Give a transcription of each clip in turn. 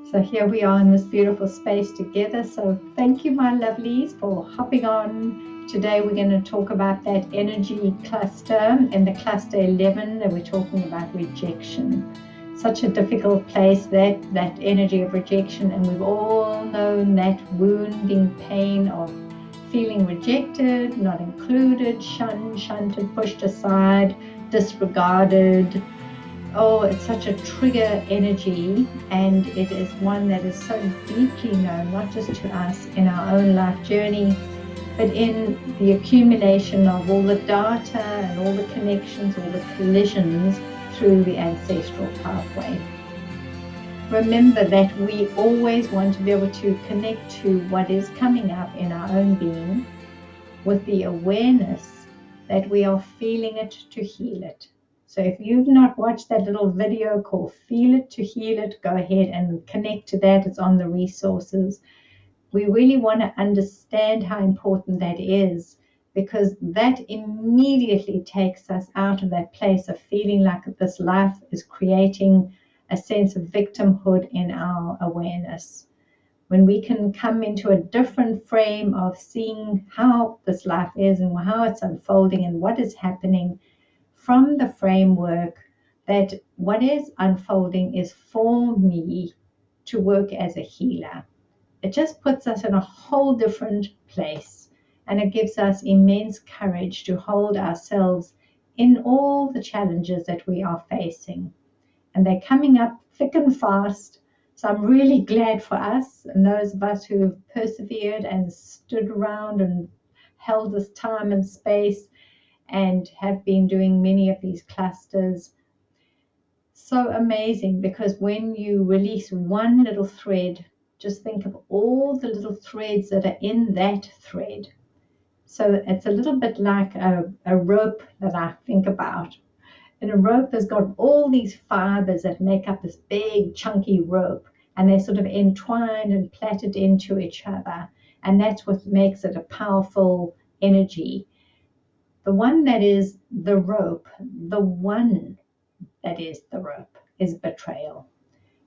So here we are in this beautiful space together. So thank you, my lovelies, for hopping on. Today we're going to talk about that energy cluster, and the cluster 11 that we're talking about, rejection. Such a difficult place, that energy of rejection, and we've all known that wounding pain of feeling rejected, not included, shunned, shunted, pushed aside, disregarded. Oh, it's such a trigger energy, and it is one that is so deeply known, not just to us in our own life journey, but in the accumulation of all the data and all the connections, all the collisions through the ancestral pathway. Remember that we always want to be able to connect to what is coming up in our own being with the awareness that we are feeling it to heal it. So if you've not watched that little video called Feel It to Heal It, go ahead and connect to that. It's on the resources. We really want to understand how important that is, because that immediately takes us out of that place of feeling like this life is creating a sense of victimhood in our awareness. When we can come into a different frame of seeing how this life is and how it's unfolding and what is happening from the framework that what is unfolding is for me to work as a healer. It just puts us in a whole different place, and it gives us immense courage to hold ourselves in all the challenges that we are facing. And they're coming up thick and fast. So I'm really glad for us and those of us who have persevered and stood around and held this time and space and have been doing many of these clusters. So amazing, because when you release one little thread, just think of all the little threads that are in that thread. So it's a little bit like a rope that I think about. In a rope, there's got all these fibers that make up this big chunky rope, and they're sort of entwined and plaited into each other. And that's what makes it a powerful energy. The one that is the rope, the one that is the rope, is betrayal.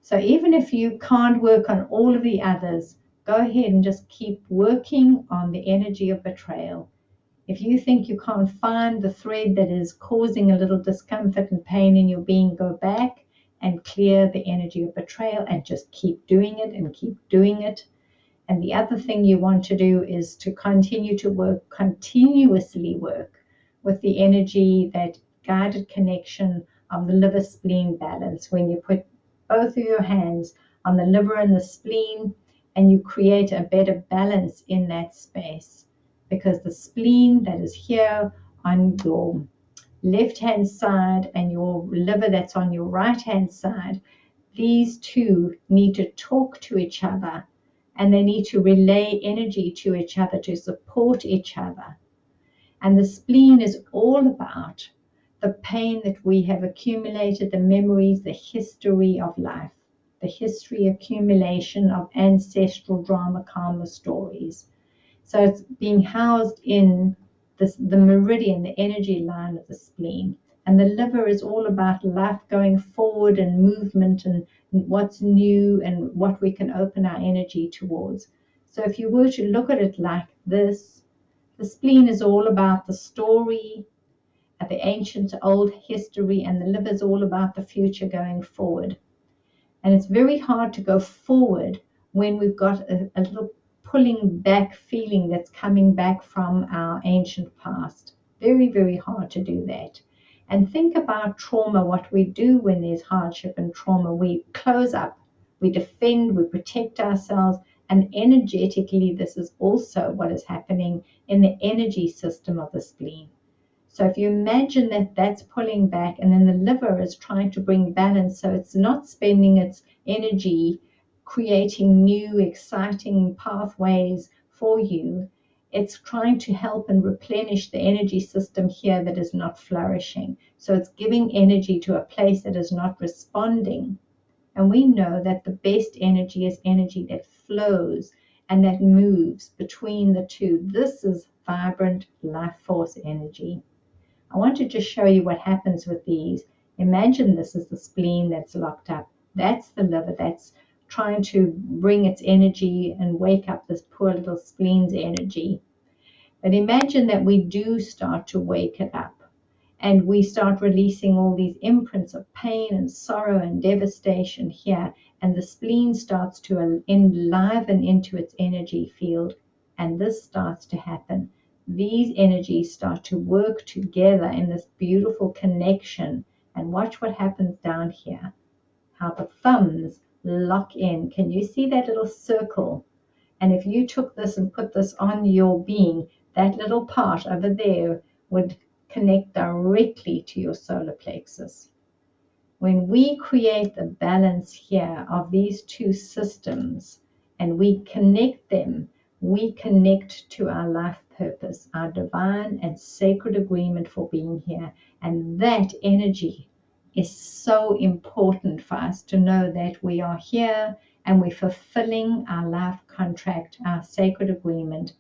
So even if you can't work on all of the others, go ahead and just keep working on the energy of betrayal. If you think you can't find the thread that is causing a little discomfort and pain in your being, go back and clear the energy of betrayal and just keep doing it and keep doing it. And the other thing you want to do is to continue to work, continuously work with the energy, that guided connection of the liver spleen balance. When you put both of your hands on the liver and the spleen, and you create a better balance in that space, because the spleen that is here on your left hand side and your liver that's on your right hand side, these two need to talk to each other, and they need to relay energy to each other to support each other. And the spleen is all about the pain that we have accumulated, the memories, the history of life, the history accumulation of ancestral drama, karma stories. So it's being housed in the meridian, the energy line of the spleen. And the liver is all about life going forward and movement and what's new and what we can open our energy towards. So if you were to look at it like this, the spleen is all about the story, the ancient old history, and the liver is all about the future going forward. And it's very hard to go forward when we've got a little pulling back feeling that's coming back from our ancient past. Very, very hard to do that. And think about trauma, what we do when there's hardship and trauma. We close up, we defend, we protect ourselves. And energetically, this is also what is happening in the energy system of the spleen. So if you imagine that that's pulling back, and then the liver is trying to bring balance, so it's not spending its energy creating new, exciting pathways for you. It's trying to help and replenish the energy system here that is not flourishing. So it's giving energy to a place that is not responding. And we know that the best energy is energy that flows and that moves between the two. This is vibrant life force energy. I want to just show you what happens with these. Imagine this is the spleen that's locked up. That's the liver that's trying to bring its energy and wake up this poor little spleen's energy. But imagine that we do start to wake it up, and we start releasing all these imprints of pain and sorrow and devastation here, and the spleen starts to enliven into its energy field, and this starts to happen. These energies start to work together in this beautiful connection, and watch what happens down here, how the thumbs lock in. Can you see that little circle? And if you took this and put this on your being, that little part over there would connect directly to your solar plexus. When we create the balance here of these two systems and we connect them, we connect to our life purpose, our divine and sacred agreement for being here. And that energy is so important for us to know that we are here and we're fulfilling our life contract, our sacred agreement.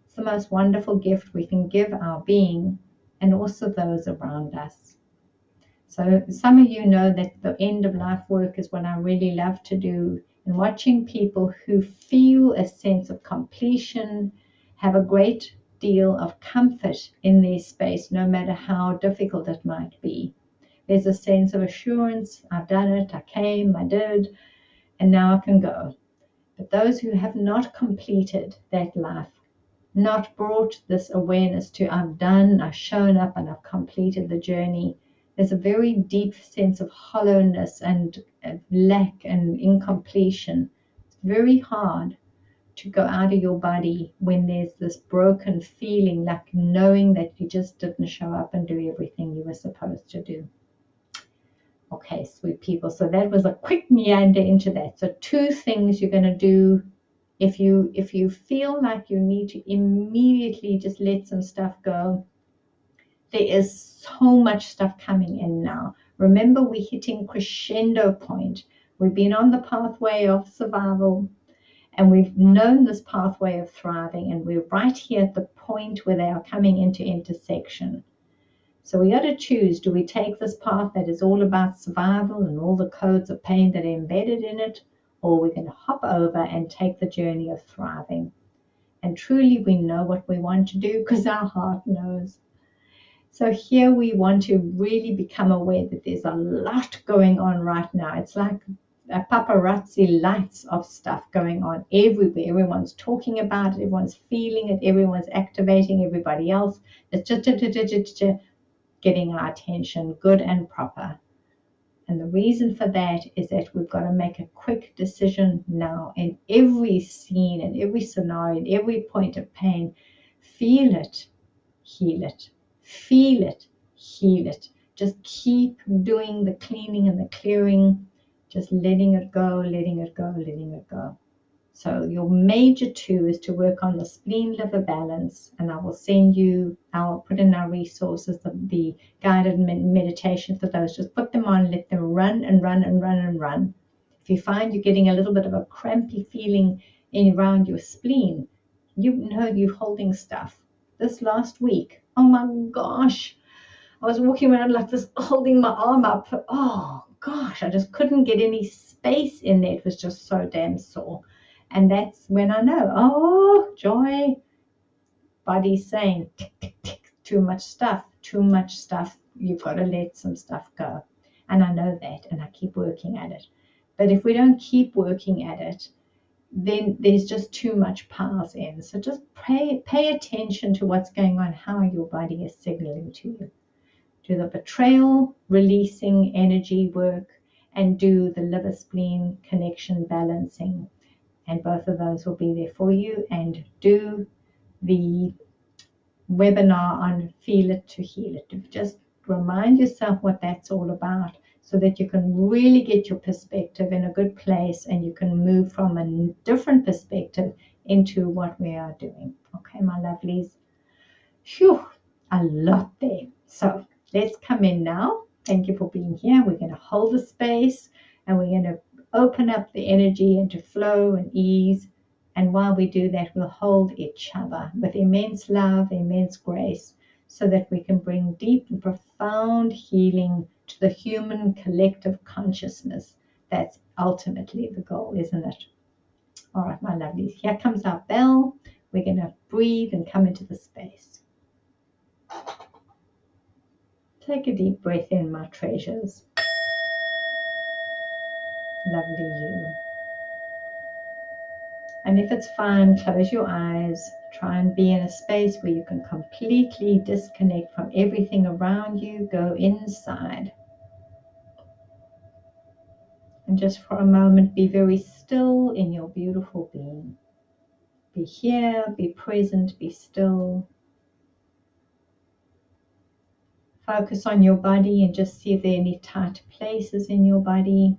It's the most wonderful gift we can give our being and also those around us. So some of you know that the end of life work is what I really love to do. And watching people who feel a sense of completion, have a great deal of comfort in their space, no matter how difficult it might be. There's a sense of assurance. I've done it. I came, I did, and now I can go. But those who have not completed that life, not brought this awareness to I've done, I've shown up, and I've completed the journey, there's a very deep sense of hollowness and lack and incompletion. It's very hard to go out of your body when there's this broken feeling, like knowing that you just didn't show up and do everything you were supposed to do. Okay, sweet people. So that was a quick meander into that. So 2 things you're going to do if you feel like you need to immediately just let some stuff go. There is so much stuff coming in now. Remember, we're hitting crescendo point. We've been on the pathway of survival, and we've known this pathway of thriving, and we're right here at the point where they are coming into intersection. So we got to choose, do we take this path that is all about survival and all the codes of pain that are embedded in it, or we're going to hop over and take the journey of thriving? And truly we know what we want to do because our heart knows. So here we want to really become aware that there's a lot going on right now. It's like a paparazzi lights of stuff going on everywhere. Everyone's talking about it, everyone's feeling it, everyone's activating everybody else. It's just getting our attention, good and proper. And the reason for that is that we've got to make a quick decision now in every scene, in every scenario, in every point of pain. Feel it, heal it. Feel it, heal it. Just keep doing the cleaning and the clearing, just letting it go, letting it go, letting it go. So your major 2 is to work on the spleen liver balance, and I will send you, I'll put in our resources, the guided meditation for those. Just put them on, let them run and run and run and run. If you find you're getting a little bit of a crampy feeling in around your spleen, you know you're holding stuff. This last week, oh my gosh, I was walking around like this, holding my arm up. Oh gosh, I just couldn't get any space in there. It was just so damn sore. And that's when I know, oh, joy, body's saying, tick, tick, tick, too much stuff. You've got to let some stuff go. And I know that, and I keep working at it. But if we don't keep working at it, then there's just too much piles in. So just pay attention to what's going on, how your body is signaling to you. Do the betrayal releasing energy work and do the liver spleen connection balancing. And both of those will be there for you. And do the webinar on Feel It to Heal It. Just remind yourself what that's all about, so that you can really get your perspective in a good place and you can move from a different perspective into what we are doing. Okay, my lovelies. Phew, a lot there. So let's come in now. Thank you for being here. We're going to hold the space and we're going to open up the energy into flow and ease. And while we do that, we'll hold each other with immense love, immense grace, so that we can bring deep and profound healing to the human collective consciousness that's ultimately the goal, isn't it? All right, my lovelies, here comes our bell. We're going to breathe and come into the space. Take a deep breath in, my treasures. Lovely you. And if it's fine, close your eyes. Try and be in a space where you can completely disconnect from everything around you. Go inside. And just for a moment, be very still in your beautiful being. Be here, be present, be still. Focus on your body and just see if there are any tight places in your body.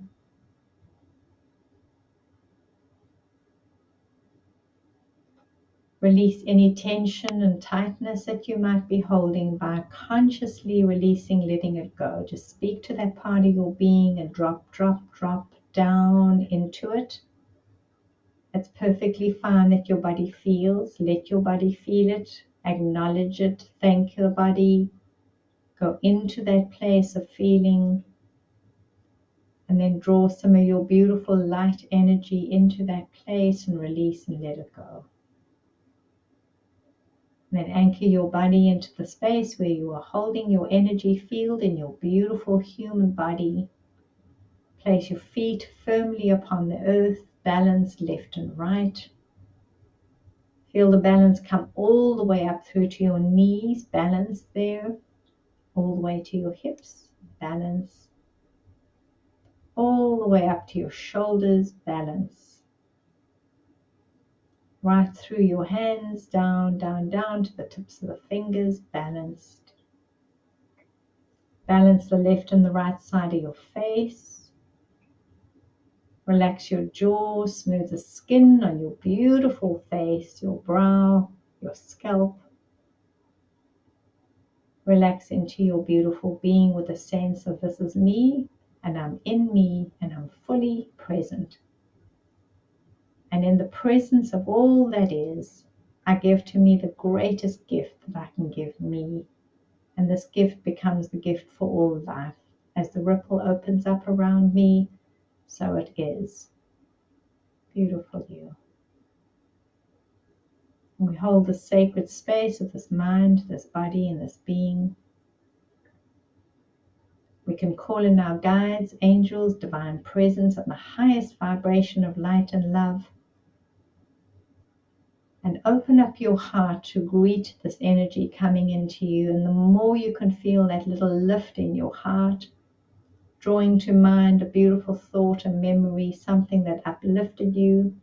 Release any tension and tightness that you might be holding by consciously releasing, letting it go. Just speak to that part of your being and drop, drop, drop down into it. It's perfectly fine that your body feels. Let your body feel it. Acknowledge it. Thank your body. Go into that place of feeling. And then draw some of your beautiful light energy into that place and release and let it go. And then anchor your body into the space where you are holding your energy field in your beautiful human body. Place your feet firmly upon the earth, balance left and right. Feel the balance come all the way up through to your knees, balance there, all the way to your hips, balance. All the way up to your shoulders, balance. Right through your hands, down, down, down to the tips of the fingers, balanced. Balance the left and the right side of your face. Relax your jaw, smooth the skin on your beautiful face, your brow, your scalp. Relax into your beautiful being with a sense of this is me, and I'm in me, and I'm fully present. And in the presence of all that is, I give to me the greatest gift that I can give me. And this gift becomes the gift for all life. As the ripple opens up around me, so it is. Beautiful you. And we hold the sacred space of this mind, this body, and this being. We can call in our guides, angels, divine presence at the highest vibration of light and love. And open up your heart to greet this energy coming into you. And the more you can feel that little lift in your heart, drawing to mind a beautiful thought, a memory, something that uplifted you,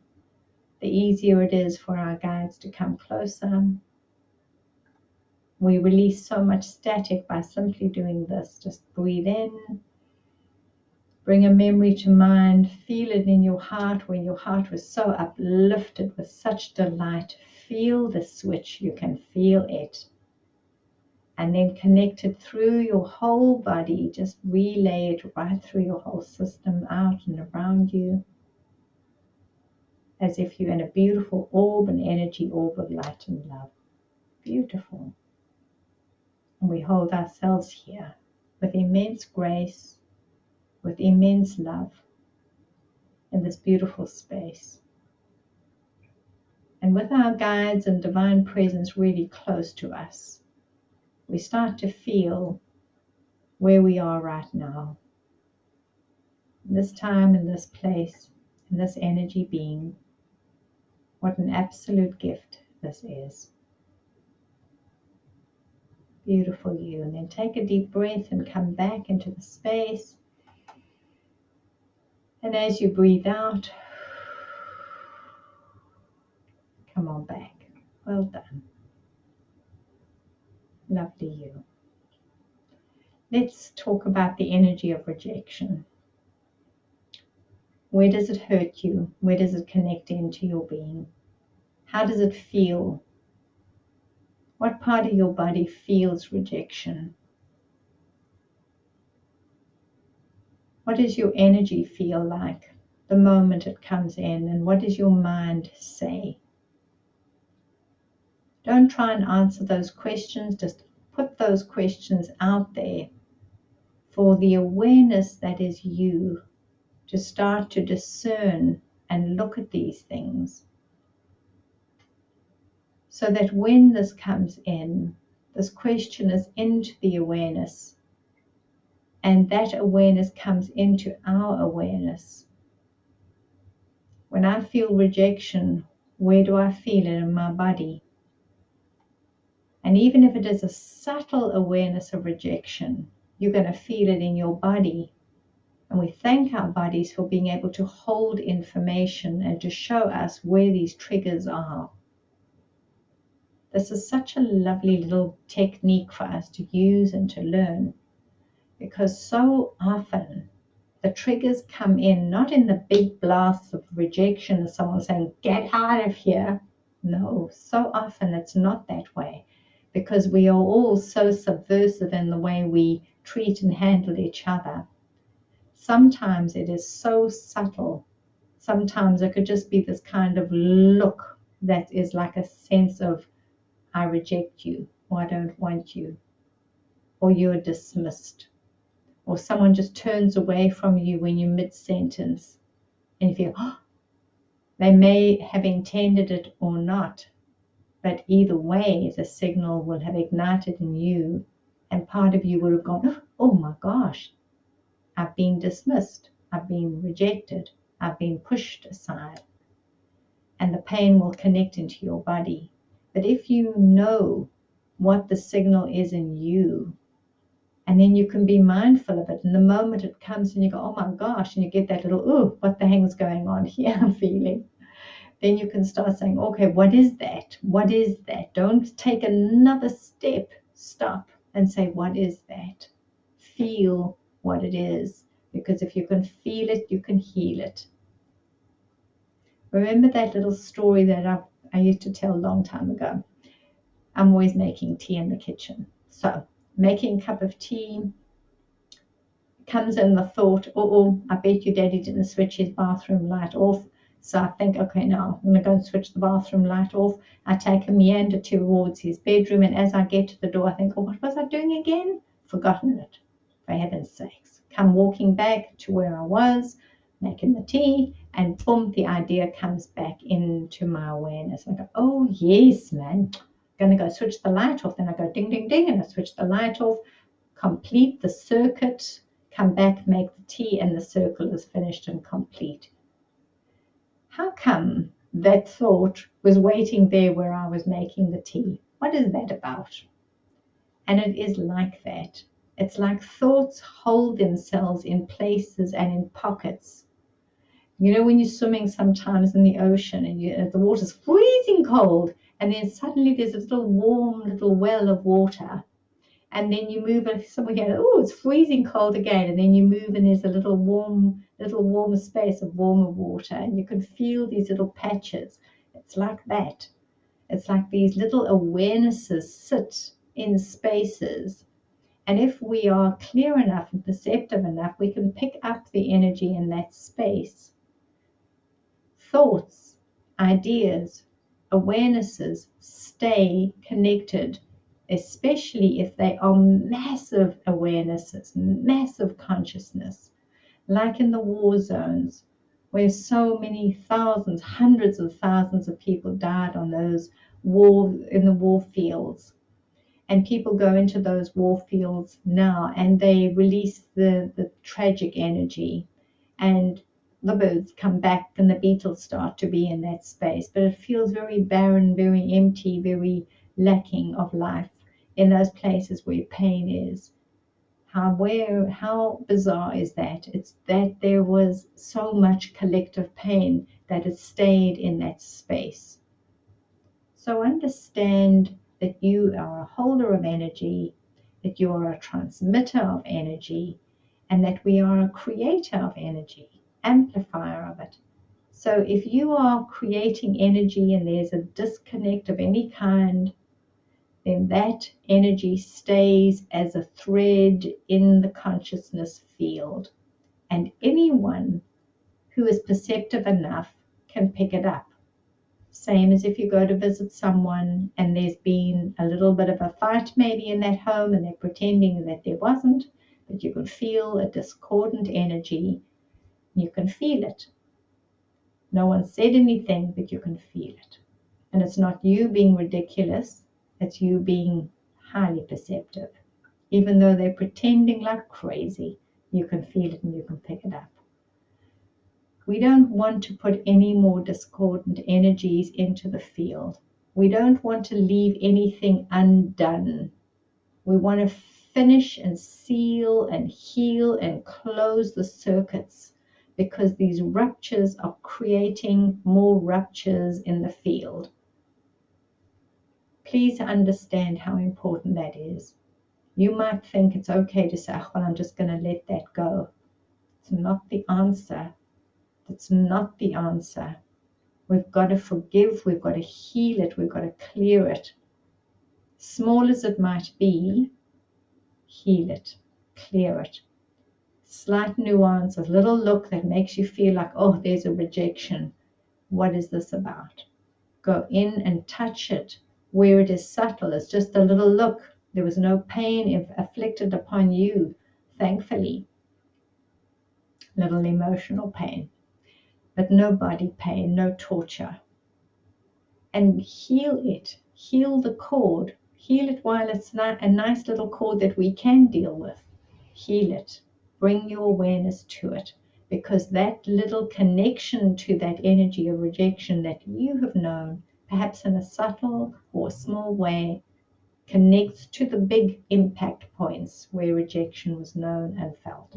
the easier it is for our guides to come closer. We release so much static by simply doing this. Just breathe in, bring a memory to mind, feel it in your heart when your heart was so uplifted with such delight. Feel the switch, you can feel it. And then connect it through your whole body, just relay it right through your whole system, out and around you, as if you're in a beautiful orb, an energy orb of light and love. Beautiful. And we hold ourselves here with immense grace, with immense love in this beautiful space. And with our guides and divine presence really close to us, we start to feel where we are right now. In this time, in this place, in this energy being. What an absolute gift this is. Beautiful you. And then take a deep breath and come back into the space. And as you breathe out, come on back. Well done. Lovely you. Let's talk about the energy of rejection. Where does it hurt you? Where does it connect into your being? How does it feel? What part of your body feels rejection? What does your energy feel like the moment it comes in? And what does your mind say? Don't try and answer those questions. Just put those questions out there for the awareness that is you to start to discern and look at these things, so that when this comes in, this question is into the awareness, and that awareness comes into our awareness. When I feel rejection, where do I feel it in my body? And even if it is a subtle awareness of rejection, you're going to feel it in your body. And we thank our bodies for being able to hold information and to show us where these triggers are. This is such a lovely little technique for us to use and to learn, because so often the triggers come in not in the big blasts of rejection, as someone saying, get out of here. No, so often it's not that way, because we are all so subversive in the way we treat and handle each other. Sometimes it is so subtle. Sometimes it could just be this kind of look that is like a sense of, I reject you, or I don't want you, or you're dismissed, or someone just turns away from you when you're mid-sentence, and you feel, oh, they may have intended it or not, but either way, the signal will have ignited in you, and part of you would have gone, oh my gosh, I've been dismissed, I've been rejected, I've been pushed aside, and the pain will connect into your body. But if you know what the signal is in you, and then you can be mindful of it, and the moment it comes and you go, oh my gosh, and you get that little, oh, what the hell's going on here feeling, then you can start saying, okay, what is that? What is that? Don't take another step. Stop and say, what is that? Feel what it is, because if you can feel it, you can heal it. Remember that little story that I used to tell a long time ago? I'm always making tea in the kitchen. So making a cup of tea, comes in the thought, oh, I bet you daddy didn't switch his bathroom light off. So I think, okay, now I'm going to go and switch the bathroom light off. I take a meander towards his bedroom, and as I get to the door, I think, oh, what was I doing again? Forgotten it, for heaven's sakes. Come walking back to where I was, making the tea, and boom, the idea comes back into my awareness. I go, oh, yes, man, I'm going to go switch the light off. Then I go ding, ding, ding, and I switch the light off, complete the circuit, come back, make the tea, and the circle is finished and complete. How come that thought was waiting there where I was making the tea? What is that about? And it is like that. It's like thoughts hold themselves in places and in pockets. You know, when you're swimming sometimes in the ocean and the water's freezing cold, and then suddenly there's a little warm little well of water. And then you move and somewhere you go, oh, it's freezing cold again. And then you move and there's a little warm space of warmer water. And you can feel these little patches. It's like that. It's like these little awarenesses sit in spaces. And if we are clear enough and perceptive enough, we can pick up the energy in that space. Thoughts, ideas, awarenesses stay connected, especially if they are massive awarenesses, massive consciousness, like in the war zones, where so many thousands, hundreds of thousands of people died on those in the war fields. And people go into those war fields now and they release the tragic energy, and the birds come back and the beetles start to be in that space. But it feels very barren, very empty, very lacking of life in those places where pain is. How bizarre is that? It's that there was so much collective pain that it stayed in that space. So understand that you are a holder of energy, that you are a transmitter of energy, and that we are a creator of energy, amplifier of it. So if you are creating energy and there's a disconnect of any kind, then that energy stays as a thread in the consciousness field. And anyone who is perceptive enough can pick it up. Same as if you go to visit someone and there's been a little bit of a fight maybe in that home and they're pretending that there wasn't, but you can feel a discordant energy. You can feel it. No one said anything, but you can feel it. And it's not you being ridiculous, it's you being highly perceptive. Even though they're pretending like crazy, you can feel it and you can pick it up. We don't want to put any more discordant energies into the field. We don't want to leave anything undone. We want to finish and seal and heal and close the circuits, because these ruptures are creating more ruptures in the field. Please understand how important that is. You might think it's okay to say, oh, well, I'm just going to let that go. It's not the answer. It's not the answer. We've got to forgive. We've got to heal it. We've got to clear it. Small as it might be, heal it, clear it. Slight nuance, a little look that makes you feel like, oh, there's a rejection. What is this about? Go in and touch it where it is subtle. It's just a little look. There was no pain afflicted upon you, thankfully. Little emotional pain, but no body pain, no torture. And heal it. Heal the cord. Heal it while it's not a nice little cord that we can deal with. Heal it. Bring your awareness to it, because that little connection to that energy of rejection that you have known, perhaps in a subtle or small way, connects to the big impact points where rejection was known and felt.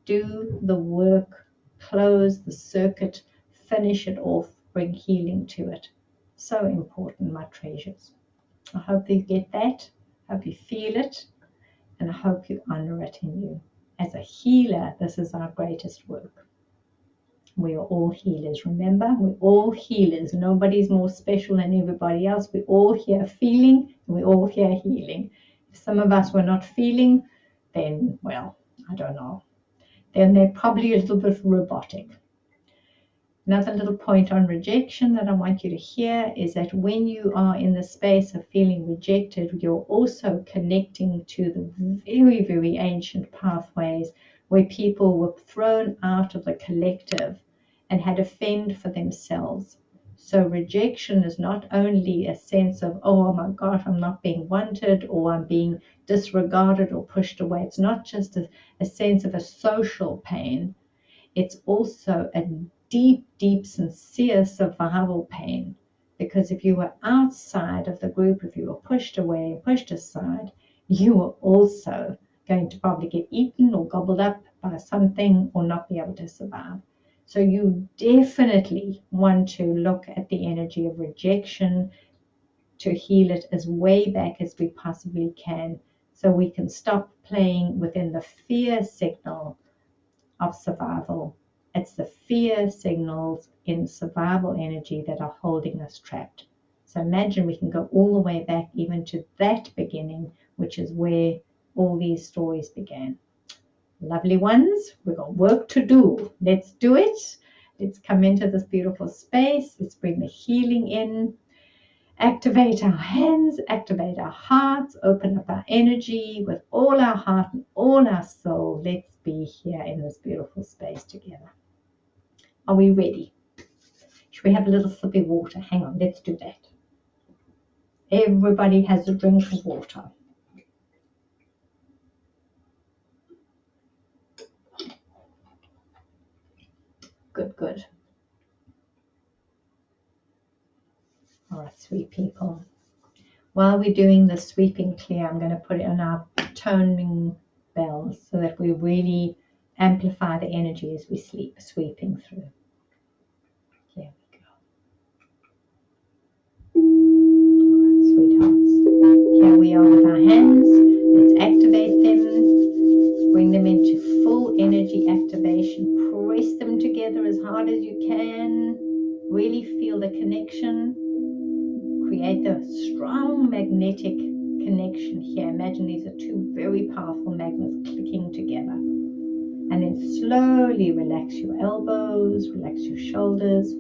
Do the work, close the circuit, finish it off, bring healing to it. So important, my treasures. I hope you get that. I hope you feel it, and I hope you honor it in you. As a healer, this is our greatest work. We are all healers, remember? We're all healers. Nobody's more special than everybody else. We're all here feeling, and we're all here healing. If some of us were not feeling, then, well, I don't know. Then they're probably a little bit robotic. Another little point on rejection that I want you to hear is that when you are in the space of feeling rejected, you're also connecting to the very, very ancient pathways where people were thrown out of the collective and had to fend for themselves. So rejection is not only a sense of, oh my gosh, I'm not being wanted, or I'm being disregarded or pushed away. It's not just a sense of a social pain. It's also a deep, deep, sincere survival pain. Because if you were outside of the group, if you were pushed away, pushed aside, you were also going to probably get eaten or gobbled up by something or not be able to survive. So you definitely want to look at the energy of rejection to heal it as way back as we possibly can, so we can stop playing within the fear signal of survival. It's the fear signals in survival energy that are holding us trapped. So imagine we can go all the way back even to that beginning, which is where all these stories began. Lovely ones, we've got work to do. Let's do it. Let's come into this beautiful space. Let's bring the healing in. Activate our hands, activate our hearts, open up our energy with all our heart and all our soul. Let's be here in this beautiful space together. Are we ready? Should we have a little sip of water? Hang on, let's do that. Everybody has a drink of water. Good, good. All right, sweet people. While we're doing the sweeping clear, I'm going to put it on our toning bells so that we really amplify the energy as we sweeping through. There we go. All right, sweethearts. Here we are with our hands. Let's activate them. Bring them into full energy activation. Press them together as hard as you can. Really feel the connection. Create the strong magnetic connection here. Imagine these are two very powerful magnets clicking together. And then slowly relax your elbows, relax your shoulders.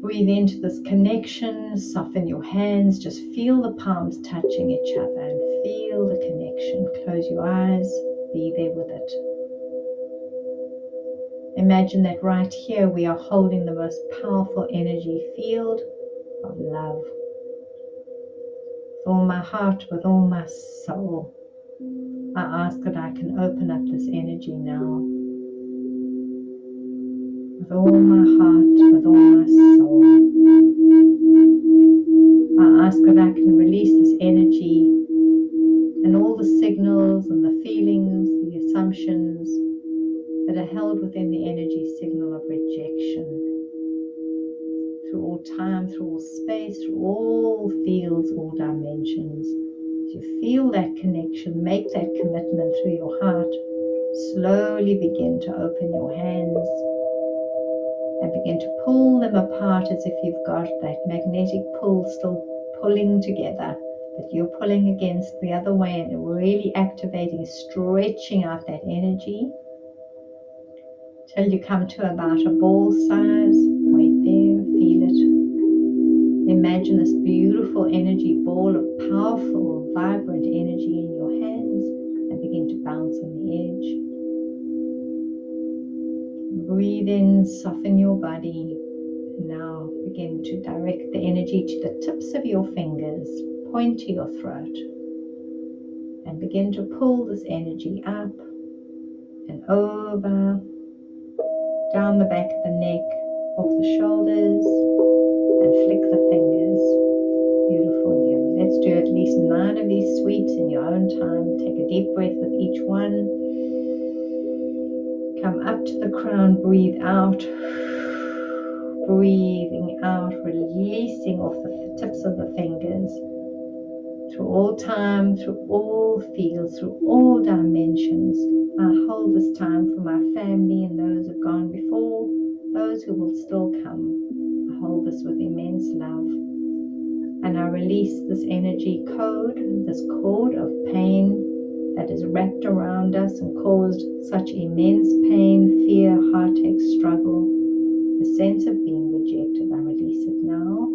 Breathe into this connection, soften your hands, just feel the palms touching each other and feel the connection. Close your eyes, be there with it. Imagine that right here we are holding the most powerful energy field of love. With all my heart, with all my soul, I ask that I can open up this energy now. With all my heart, with all my soul, I ask that I can release this energy and all the signals and the feelings, the assumptions that are held within the energy signal of rejection. Through all time, through all space, through all fields, all dimensions. As you feel that connection, make that commitment through your heart. Slowly begin to open your hands and begin to pull them apart as if you've got that magnetic pull still pulling together, but you're pulling against the other way and really activating, stretching out that energy till you come to about a ball size. Wait there, feel it. Imagine this beautiful energy ball of powerful, vibrant energy in your hands and begin to bounce on the edge. Breathe in, soften your body. Now begin to direct the energy to the tips of your fingers. Point to your throat and begin to pull this energy up and over, down the back of the neck, off the shoulders, and flick the fingers. Beautiful. Yeah. Let's do at least 9 of these sweeps in your own time. Take a deep breath with each one. Come up to the crown, breathe out. Breathing out, releasing off the tips of the fingers. Through all time, through all fields, through all dimensions. I hold this time for my family and those who have gone before, those who will still come. I hold this with immense love. And I release this energy code, this cord of pain that is wrapped around us and caused such immense pain, fear, heartache, struggle, the sense of being rejected. I release it now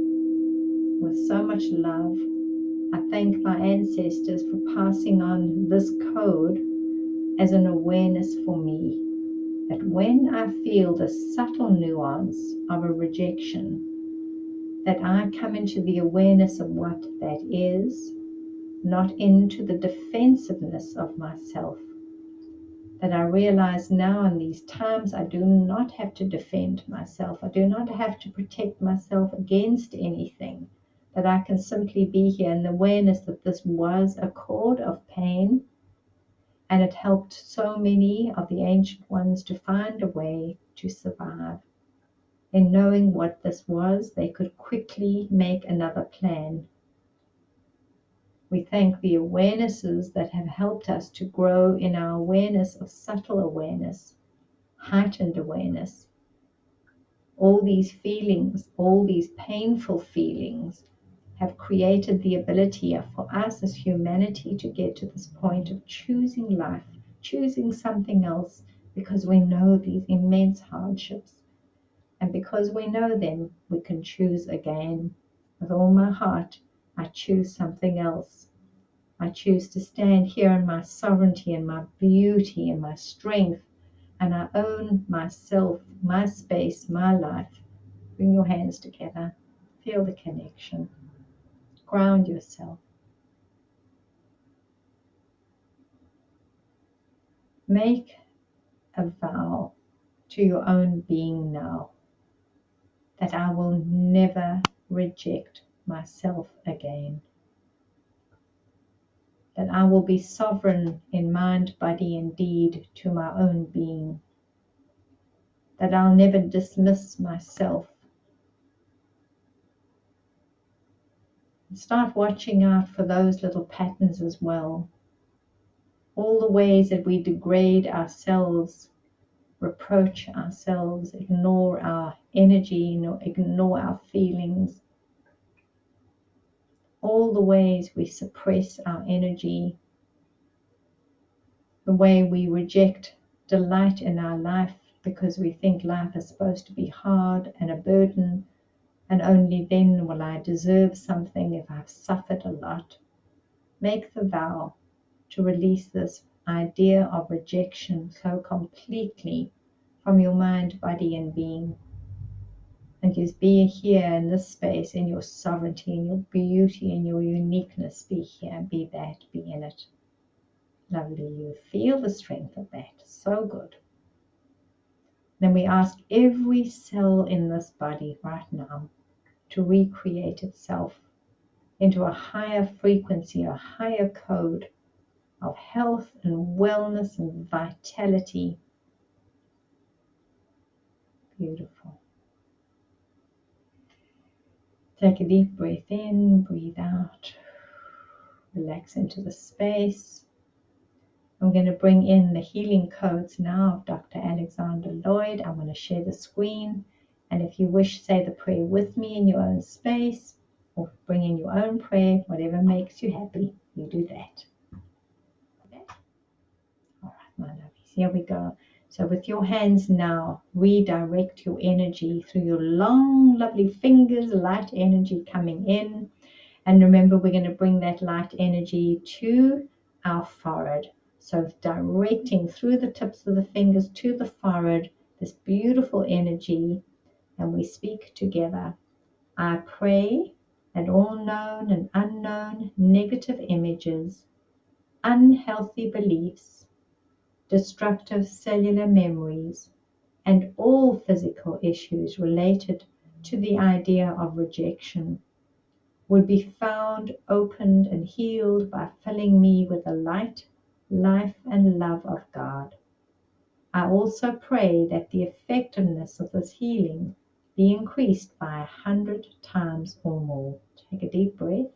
with so much love. I thank my ancestors for passing on this code as an awareness for me, that when I feel the subtle nuance of a rejection, that I come into the awareness of what that is, not into the defensiveness of myself, that I realize now in these times I do not have to defend myself. I do not have to protect myself against anything. That I can simply be here in the awareness that this was a cord of pain and it helped so many of the ancient ones to find a way to survive. In knowing what this was, they could quickly make another plan. We thank the awarenesses that have helped us to grow in our awareness of subtle awareness, heightened awareness. All these feelings, all these painful feelings have created the ability for us as humanity to get to this point of choosing life, choosing something else, because we know these immense hardships. And because we know them, we can choose again. With all my heart, I choose something else. I choose to stand here in my sovereignty and my beauty and my strength, and I own myself, my space, my life. Bring your hands together. Feel the connection. Ground yourself. Make a vow to your own being now that I will never reject myself again. That I will be sovereign in mind, body, and deed to my own being. That I'll never dismiss myself. Start watching out for those little patterns as well. All the ways that we degrade ourselves, reproach ourselves, ignore our energy, ignore our feelings. All the ways we suppress our energy, the way we reject delight in our life because we think life is supposed to be hard and a burden, and only then will I deserve something if I've suffered a lot. Make the vow to release this idea of rejection so completely from your mind, body, and being. And just be here in this space, in your sovereignty, in your beauty, in your uniqueness. Be here, be that, be in it. Lovely. You feel the strength of that. So good. Then we ask every cell in this body right now to recreate itself into a higher frequency, a higher code of health and wellness and vitality. Beautiful. Take a deep breath in, breathe out. Relax into the space. I'm going to bring in the healing codes now of Dr. Alexander Lloyd. I'm going to share the screen. And if you wish, say the prayer with me in your own space, or bring in your own prayer, whatever makes you happy, you do that. Okay? All right, my lovies, here we go. So with your hands now, redirect your energy through your long, lovely fingers, light energy coming in. And remember, we're going to bring that light energy to our forehead. So directing through the tips of the fingers to the forehead, this beautiful energy, and we speak together. I pray that all known and unknown negative images, unhealthy beliefs, destructive cellular memories, and all physical issues related to the idea of rejection would be found, opened, and healed by filling me with the light, life, and love of God. I also pray that the effectiveness of this healing be increased by 100 times or more. Take a deep breath.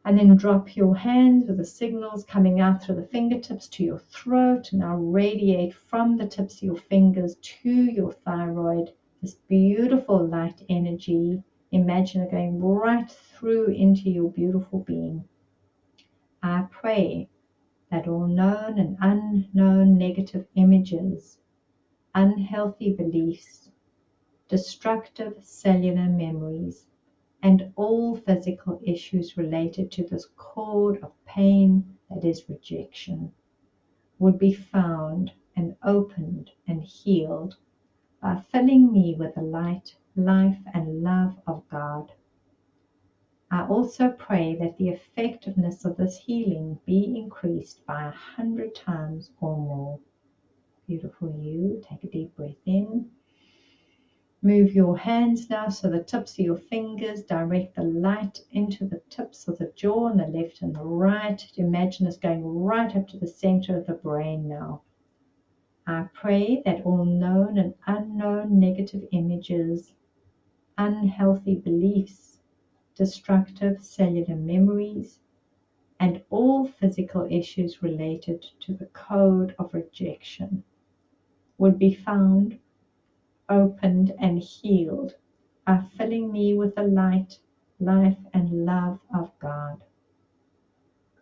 And then drop your hands with the signals coming out through the fingertips to your throat. Now radiate from the tips of your fingers to your thyroid, this beautiful light energy. Imagine it going right through into your beautiful being. I pray that all known and unknown negative images, unhealthy beliefs, destructive cellular memories, and all physical issues related to this cord of pain that is rejection would be found and opened and healed by filling me with the light, life, and love of God. I also pray that the effectiveness of this healing be increased by 100 times or more. Beautiful you. Take a deep breath in. Move your hands now so the tips of your fingers direct the light into the tips of the jaw on the left and the right. Imagine it's going right up to the center of the brain now. I pray that all known and unknown negative images, unhealthy beliefs, destructive cellular memories, and all physical issues related to the code of rejection would be found, opened, and healed by filling me with the light, life, and love of God.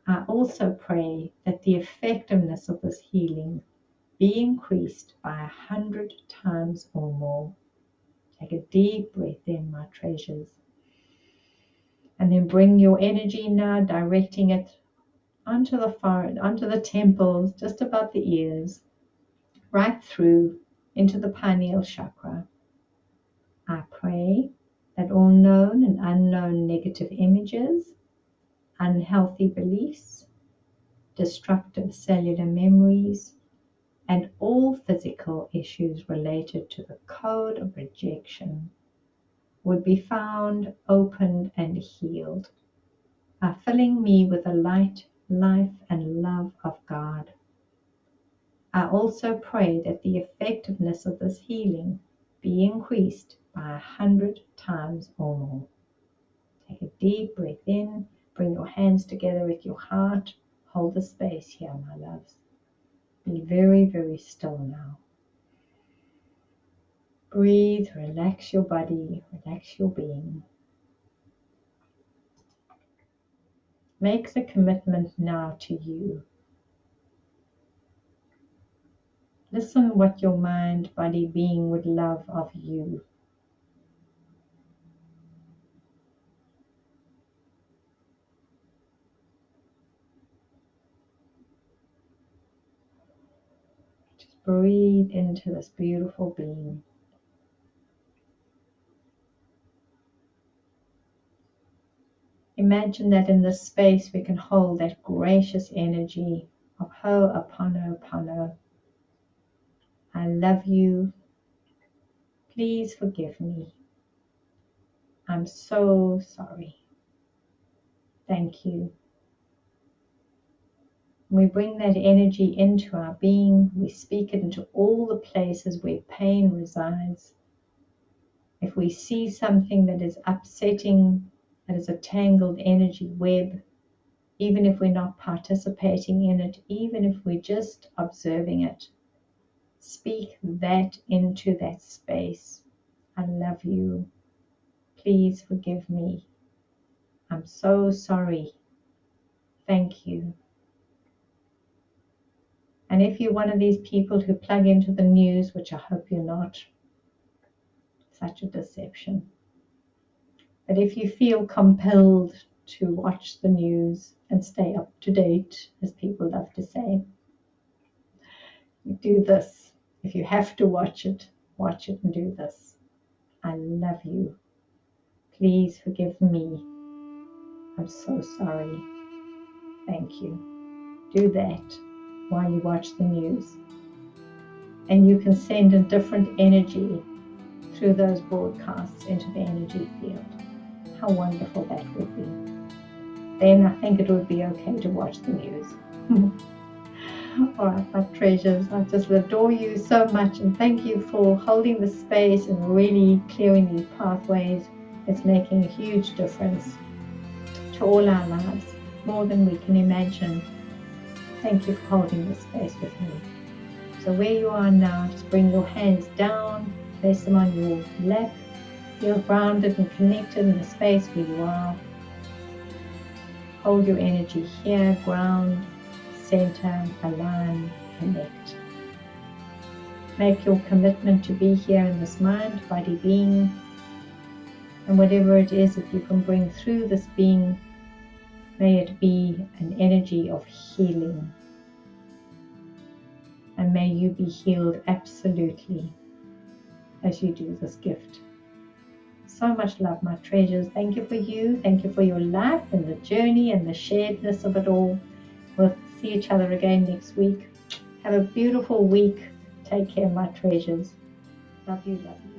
I also pray that the effectiveness of this healing be increased by 100 times or more. Take a deep breath in, my treasures. And then bring your energy now, directing it onto the forehead, onto the temples, just above the ears, right through into the pineal chakra. I pray that all known and unknown negative images, unhealthy beliefs, destructive cellular memories, and all physical issues related to the code of rejection would be found, opened, and healed by filling me with the light, life, and love of God. I also pray that the effectiveness of this healing be increased by 100 times or more. Take a deep breath in, bring your hands together with your heart, hold the space here, my loves. Be very, very still now. Breathe, relax your body, relax your being. Make the commitment now to you. Listen what your mind, body, being would love of you. Just breathe into this beautiful being. Imagine that in this space we can hold that gracious energy of Ho'oponopono. I love you. Please forgive me. I'm so sorry. Thank you. We bring that energy into our being. We speak it into all the places where pain resides. If we see something that is upsetting, that is a tangled energy web, even if we're not participating in it, even if we're just observing it, speak that into that space. I love you. Please forgive me. I'm so sorry. Thank you. And if you're one of these people who plug into the news, which I hope you're not, such a deception. But if you feel compelled to watch the news and stay up to date, as people love to say, do this. If you have to watch it and do this. I love you. Please forgive me. I'm so sorry. Thank you. Do that while you watch the news. And you can send a different energy through those broadcasts into the energy field. How wonderful that would be. Then I think it would be okay to watch the news. All right, my treasures, I just adore you so much and thank you for holding the space and really clearing these pathways. It's making a huge difference to all our lives, more than we can imagine. Thank you for holding the space with me. So where you are now, just bring your hands down, place them on your lap, feel grounded and connected in the space where you are. Hold your energy here, ground, center, align, connect. Make your commitment to be here in this mind, body, being, and whatever it is that you can bring through this being, may it be an energy of healing. And may you be healed absolutely as you do this gift. So much love, my treasures. Thank you for you. Thank you for your life and the journey and the sharedness of it all. We'll see each other again next week. Have a beautiful week. Take care, my treasures. Love you, love you.